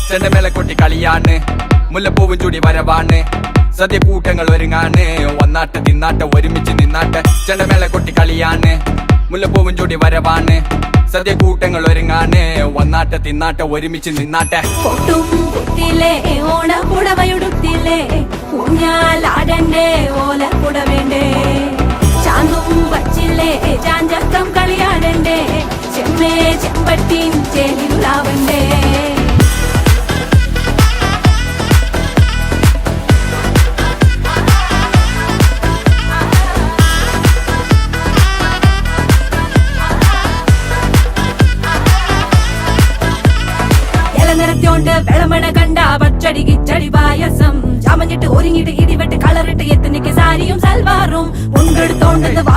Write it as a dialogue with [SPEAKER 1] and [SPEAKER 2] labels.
[SPEAKER 1] ചെണ്ടമേള കൊട്ടി കളിയാണ്, മുല്ലപ്പൂവും ചൂടി വരവാണ്, സദ്യ കൂട്ടങ്ങൾ ഒരുങ്ങാണ്, വന്നാട്ട് തിന്നാട്ട് ഒരുമിച്ച് നിന്നാട്ട്. ചെണ്ടമേള കൊട്ടി കളിയാണ്, മുല്ലപ്പൂവും ചൂടി വരവാണ്, സദ്യ കൂട്ടങ്ങൾ ഒരുങ്ങാണ്, വന്നാട്ട് തിന്നാട്ട് ഒരുമിച്ച് നിന്നാട്ടെ.
[SPEAKER 2] പൊട്ടും കുത്തിലേ ഓണ പുടവയുടുത്തില്ലേ, ഊഞ്ഞാലാടണ്ടേ ഓല പുടവേണ്ടേ, ചാന്തും വച്ചില്ലേ ചാഞ്ചക്കം കളിയാടണ്ടേ, ചെമ്മേ ചെമ്പട്ടിൻ ചേലിലാവണ്ടേ. നിറത്തോണ്ട് വെളമണ കണ്ട പച്ചടി കിച്ചടി പായസം, ചാമഞ്ഞിട്ട് ഒരുങ്ങിട്ട് ഇടിവെട്ട് കളറിട്ട് എത്തനിക്ക് സാരിയും സൽവാറും മുണ്ടെടുത്തോണ്ടെന്ന്